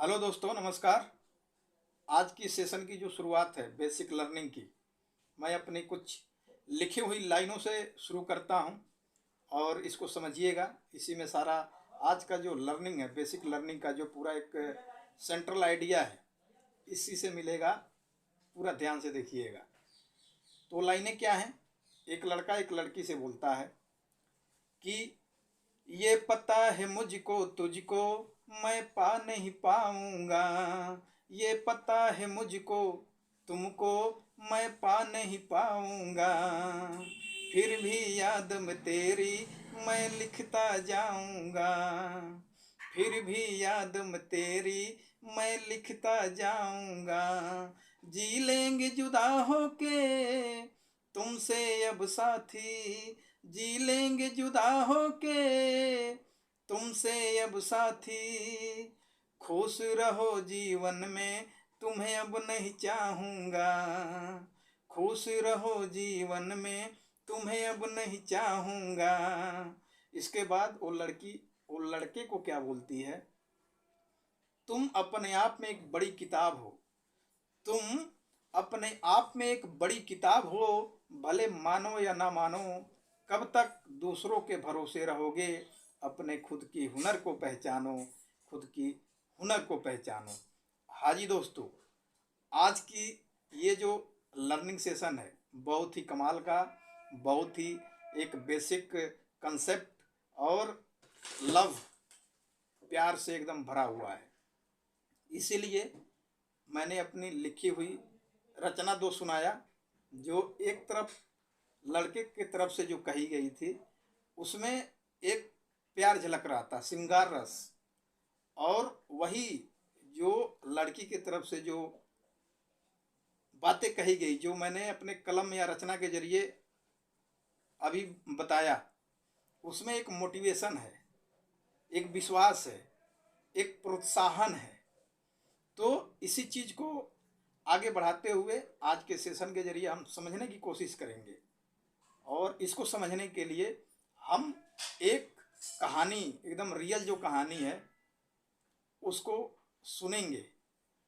Hello दोस्तों, नमस्कार। आज की सेशन की जो शुरुआत है बेसिक लर्निंग की, मैं अपनी कुछ लिखी हुई लाइनों से शुरू करता हूं और इसको समझिएगा। इसी में सारा आज का जो लर्निंग है, बेसिक लर्निंग का जो पूरा एक सेंट्रल आइडिया है, इसी से मिलेगा। पूरा ध्यान से देखिएगा। तो लाइनें क्या हैं? एक लड़का एक लड़की से बोलता है कि ये पता है मुझको तुझको मैं पा नहीं पाऊंगा। ये पता है मुझको तुमको मैं पा नहीं पाऊंगा। फिर भी याद में तेरी मैं लिखता जाऊंगा। फिर भी याद में तेरी मैं लिखता जाऊंगा। जी लेंगे जुदा होके तुमसे अब साथी। जी लेंगे जुदा होके तुमसे अब साथी। खुश रहो जीवन में तुम्हें अब नहीं चाहूँगा। खुश रहो जीवन में तुम्हें अब नहीं चाहूँगा। इसके बाद वो लड़के को क्या बोलती है? तुम अपने आप में एक बड़ी किताब हो। तुम अपने आप में एक बड़ी किताब हो। भले मानो या ना मानो, कब तक दूसरों के भरोसे रहोगे? अपने खुद की हुनर को पहचानो। खुद की हुनर को पहचानो। हाँ जी दोस्तों, आज की ये जो लर्निंग सेशन है, बहुत ही कमाल का, बहुत ही एक बेसिक कंसेप्ट और लव, प्यार से एकदम भरा हुआ है। इसीलिए मैंने अपनी लिखी हुई रचना दो सुनाया। जो एक तरफ लड़के की तरफ से जो कही गई थी, उसमें एक प्यार झलक रहा था, श्रृंगार रस। और वही जो लड़की की तरफ से जो बातें कही गई, जो मैंने अपने कलम या रचना के जरिए अभी बताया, उसमें एक मोटिवेशन है, एक विश्वास है, एक प्रोत्साहन है। तो इसी चीज को आगे बढ़ाते हुए आज के सेशन के जरिए हम समझने की कोशिश करेंगे। और इसको समझने के लिए हम एक कहानी, एकदम रियल जो कहानी है, उसको सुनेंगे,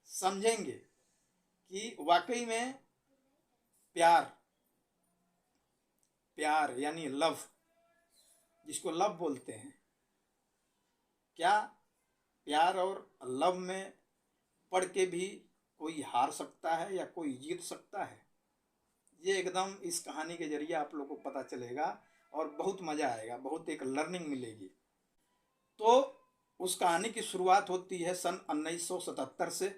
समझेंगे कि वाकई में प्यार, प्यार यानी लव, जिसको लव बोलते हैं, क्या प्यार और लव में पढ़ के भी कोई हार सकता है या कोई जीत सकता है? ये एकदम इस कहानी के जरिए आप लोगों को पता चलेगा और बहुत मज़ा आएगा, बहुत एक लर्निंग मिलेगी। तो उस कहानी की शुरुआत होती है सन 1977 से।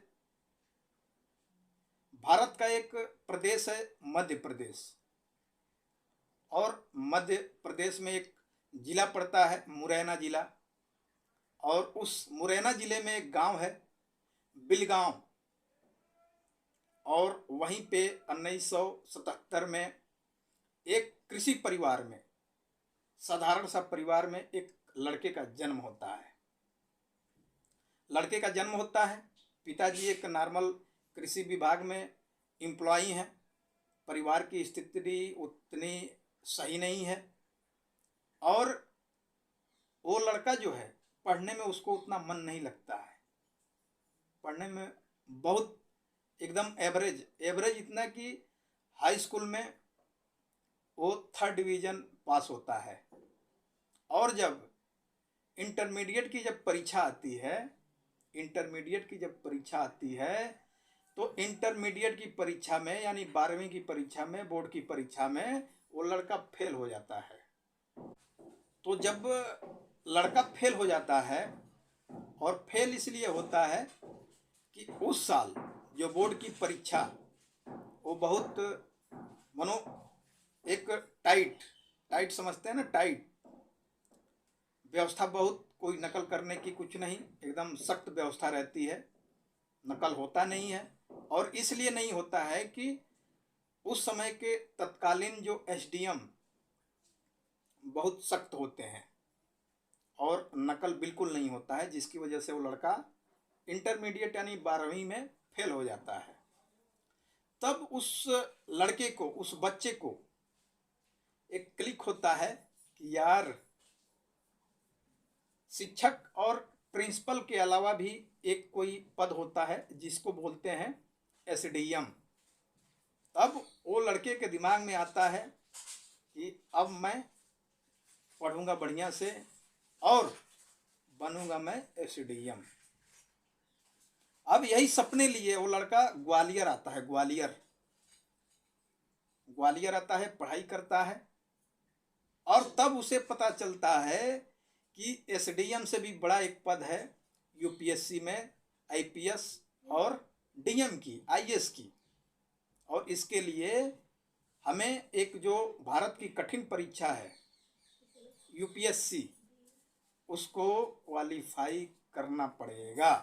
भारत का एक प्रदेश है मध्य प्रदेश, और मध्य प्रदेश में एक जिला पड़ता है मुरैना जिला। और उस मुरैना जिले में एक गांव है बिलगांव। और वहीं पे 1977 में एक कृषि परिवार में, साधारण सा परिवार में एक लड़के का जन्म होता है। लड़के का जन्म होता है, पिताजी एक नॉर्मल कृषि विभाग में एम्प्लॉई हैं। परिवार की स्थिति उतनी सही नहीं है, और वो लड़का जो है, पढ़ने में उसको उतना मन नहीं लगता है। पढ़ने में बहुत एकदम एवरेज, एवरेज इतना कि हाई स्कूल में वो 3rd डिवीज़न पास होता है। और जब इंटरमीडिएट की जब परीक्षा आती है, इंटरमीडिएट की जब परीक्षा आती है, तो इंटरमीडिएट की परीक्षा में यानी 12वीं की परीक्षा में, बोर्ड की परीक्षा में, वो लड़का फेल हो जाता है। तो जब लड़का फेल हो जाता है, और फेल इसलिए होता है कि उस साल जो बोर्ड की परीक्षा, वो बहुत मनो एक टाइट, टाइट समझते हैं ना, टाइट व्यवस्था, बहुत कोई नकल करने की कुछ नहीं, एकदम सख्त व्यवस्था रहती है, नकल होता नहीं है। और इसलिए नहीं होता है कि उस समय के तत्कालीन जो एसडीएम बहुत सख्त होते हैं, और नकल बिल्कुल नहीं होता है, जिसकी वजह से वो लड़का इंटरमीडिएट यानी 12वीं में फेल हो जाता है। तब उस लड़के को, उस बच्चे को एक क्लिक होता है कि यार, शिक्षक और प्रिंसिपल के अलावा भी एक कोई पद होता है जिसको बोलते हैं एसडीएम। तब वो लड़के के दिमाग में आता है कि अब मैं पढ़ूंगा बढ़िया से और बनूंगा मैं एसडीएम। अब यही सपने लिए वो लड़का ग्वालियर आता है। ग्वालियर आता है, पढ़ाई करता है और तब उसे पता चलता है कि एसडीएम से भी बड़ा एक पद है यूपीएससी में, आईपीएस और डीएम की, आईएएस की। और इसके लिए हमें एक जो भारत की कठिन परीक्षा है यूपीएससी, उसको क्वालिफाई करना पड़ेगा।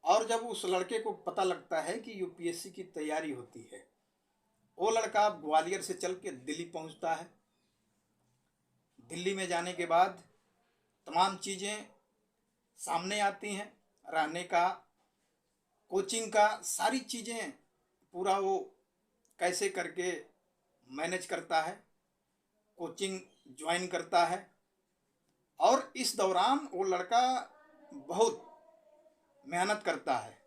और जब उस लड़के को पता लगता है कि यूपीएससी की तैयारी होती है, वो लड़का ग्वालियर से चल के दिल्ली पहुंचता है। दिल्ली में जाने के बाद तमाम चीज़ें सामने आती हैं, रहने का, कोचिंग का, सारी चीज़ें पूरा वो कैसे करके मैनेज करता है, कोचिंग ज्वाइन करता है। और इस दौरान वो लड़का बहुत मेहनत करता है।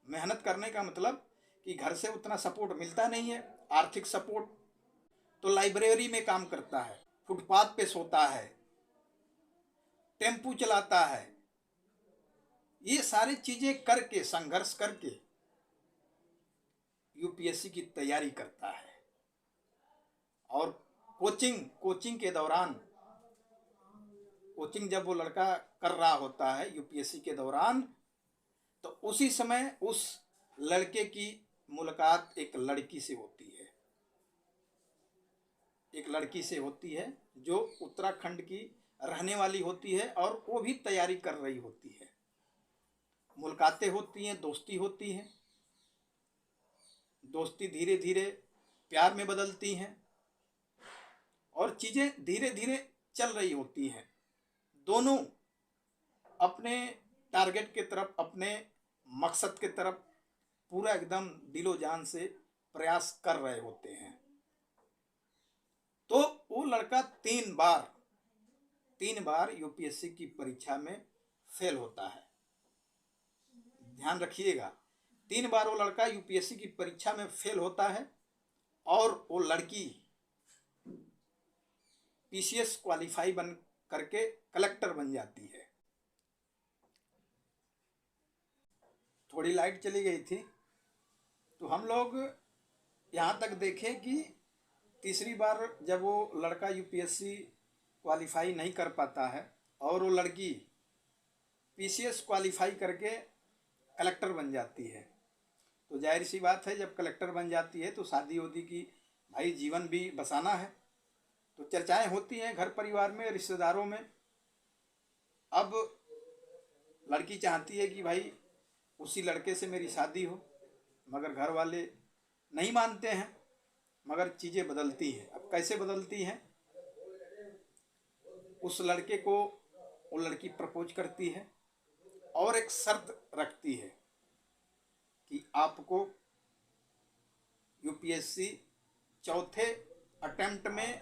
मेहनत करने का मतलब कि घर से उतना सपोर्ट मिलता नहीं है, आर्थिक सपोर्ट, तो लाइब्रेरी में काम करता है, फुटपाथ पे सोता है, टेम्पू चलाता है। ये सारी चीज़ें करके, संघर्ष करके यूपीएससी की तैयारी करता है। और कोचिंग के दौरान, कोचिंग जब वो लड़का कर रहा होता है यूपीएससी के दौरान, तो उसी समय उस लड़के की मुलाकात एक लड़की से होती है। एक लड़की से होती है जो उत्तराखंड की रहने वाली होती है और वो भी तैयारी कर रही होती है। मुलाकातें होती हैं, दोस्ती होती है, दोस्ती धीरे धीरे प्यार में बदलती हैं और चीज़ें धीरे धीरे चल रही होती हैं। दोनों अपने टारगेट के तरफ, अपने मकसद के तरफ पूरा एकदम दिलो जान से प्रयास कर रहे होते हैं। तो वो लड़का तीन बार यूपीएससी की परीक्षा में फेल होता है। ध्यान रखिएगा, 3 बार वो लड़का यूपीएससी की परीक्षा में फेल होता है और वो लड़की पीसीएस क्वालिफाई बन करके कलेक्टर बन जाती है। थोड़ी लाइट चली गई थी, तो हम लोग यहाँ तक देखें कि तीसरी बार जब वो लड़का यूपीएससी क्वालिफाई नहीं कर पाता है और वो लड़की पीसीएस क्वालिफाई करके कलेक्टर बन जाती है, तो जाहिर सी बात है जब कलेक्टर बन जाती है तो शादी होती की भाई जीवन भी बसाना है, तो चर्चाएं होती हैं घर परिवार में, रिश्तेदारों में। अब लड़की चाहती है कि भाई उसी लड़के से मेरी शादी हो, मगर घर वाले नहीं मानते हैं। मगर चीज़ें बदलती हैं। अब कैसे बदलती हैं? उस लड़के को वो लड़की प्रपोज करती है और एक शर्त रखती है कि आपको यूपीएससी चौथे अटेम्प्ट में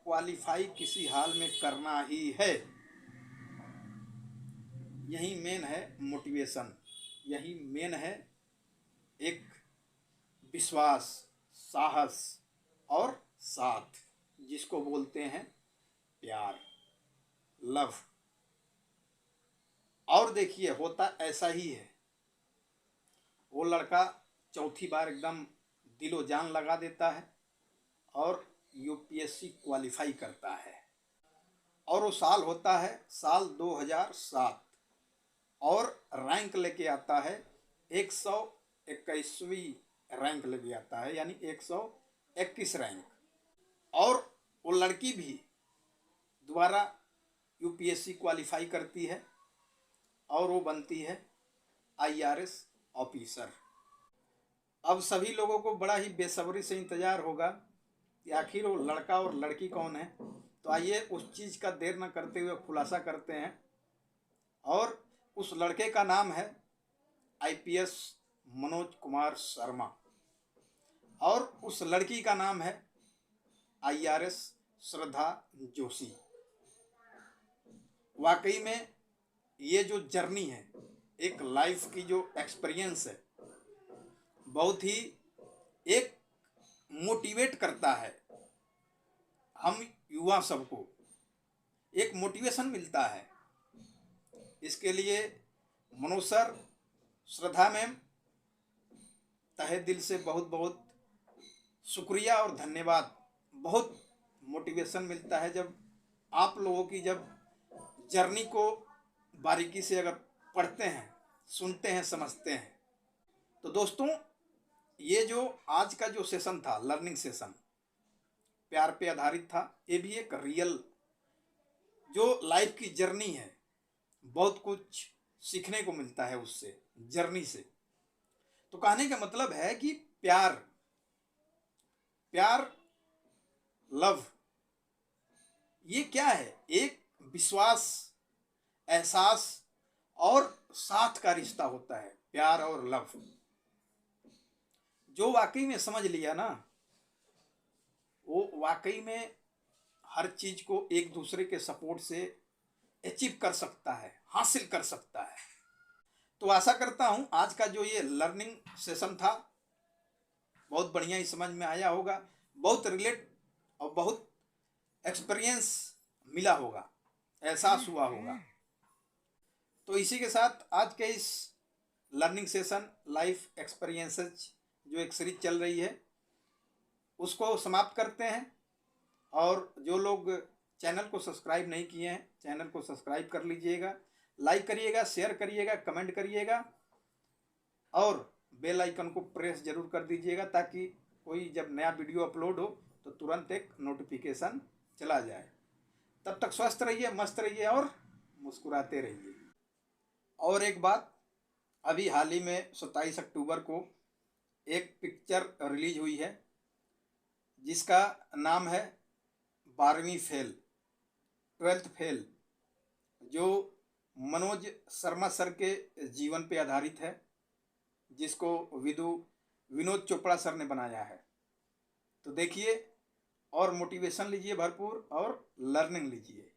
क्वालिफाई किसी हाल में करना ही है। यही मेन है मोटिवेशन, यही मेन है एक विश्वास, साहस और साथ, जिसको बोलते हैं प्यार, लव। और देखिए होता ऐसा ही है, वो लड़का चौथी बार एकदम दिलो जान लगा देता है और यूपीएससी क्वालिफाई करता है। और वो साल होता है साल 2007 और रैंक लेके आता है 121वीं रैंक लेके आता है, यानी 121 रैंक। और वो लड़की भी दोबारा यूपीएससी क्वालिफाई करती है और वो बनती है आईआरएस ऑफिसर। अब सभी लोगों को बड़ा ही बेसब्री से इंतज़ार होगा कि आखिर वो लड़का और लड़की कौन है। तो आइए उस चीज़ का देर न करते हुए खुलासा करते हैं। और उस लड़के का नाम है आईपीएस मनोज कुमार शर्मा और उस लड़की का नाम है आईआरएस श्रद्धा जोशी। वाकई में ये जो जर्नी है एक लाइफ की जो एक्सपीरियंस है बहुत ही एक मोटिवेट करता है। हम युवा सबको एक मोटिवेशन मिलता है। इसके लिए मनोज सर, श्रद्धा मैम, तहे दिल से बहुत बहुत शुक्रिया और धन्यवाद। बहुत मोटिवेशन मिलता है जब आप लोगों की जब जर्नी को बारीकी से अगर पढ़ते हैं, सुनते हैं, समझते हैं। तो दोस्तों, ये जो आज का जो सेशन था, लर्निंग सेशन, प्यार पे आधारित था। ये भी एक रियल जो लाइफ की जर्नी है, बहुत कुछ सीखने को मिलता है उससे, जर्नी से। तो कहने का मतलब है कि प्यार, प्यार, लव, ये क्या है? एक विश्वास, एहसास और साथ का रिश्ता होता है, प्यार और लव। जो वाकई में समझ लिया ना, वो वाकई में हर चीज को एक दूसरे के सपोर्ट से अचीव कर सकता है, हासिल कर सकता है। तो आशा करता हूं आज का जो ये लर्निंग सेशन था बहुत बढ़िया ही समझ में आया होगा, बहुत रिलेट और बहुत एक्सपीरियंस मिला होगा, एहसास हुआ होगा। तो इसी के साथ आज के इस लर्निंग सेशन लाइफ एक्सपीरियंसेस जो एक सीरीज चल रही है उसको समाप्त करते हैं। और जो लोग चैनल को सब्सक्राइब नहीं किए हैं, चैनल को सब्सक्राइब कर लीजिएगा, लाइक करिएगा, शेयर करिएगा, कमेंट करिएगा और बेल आइकन को प्रेस जरूर कर दीजिएगा ताकि कोई जब नया वीडियो अपलोड हो तो तुरंत एक नोटिफिकेशन चला जाए। तब तक स्वस्थ रहिए, मस्त रहिए और मुस्कुराते रहिए। और एक बात, अभी हाल ही में 27 अक्टूबर को एक पिक्चर रिलीज हुई है जिसका नाम है 12वीं फेल, 12th फेल, जो मनोज शर्मा सर के जीवन पे आधारित है, जिसको विनोद चोपड़ा सर ने बनाया है। तो देखिए और मोटिवेशन लीजिए भरपूर और लर्निंग लीजिए।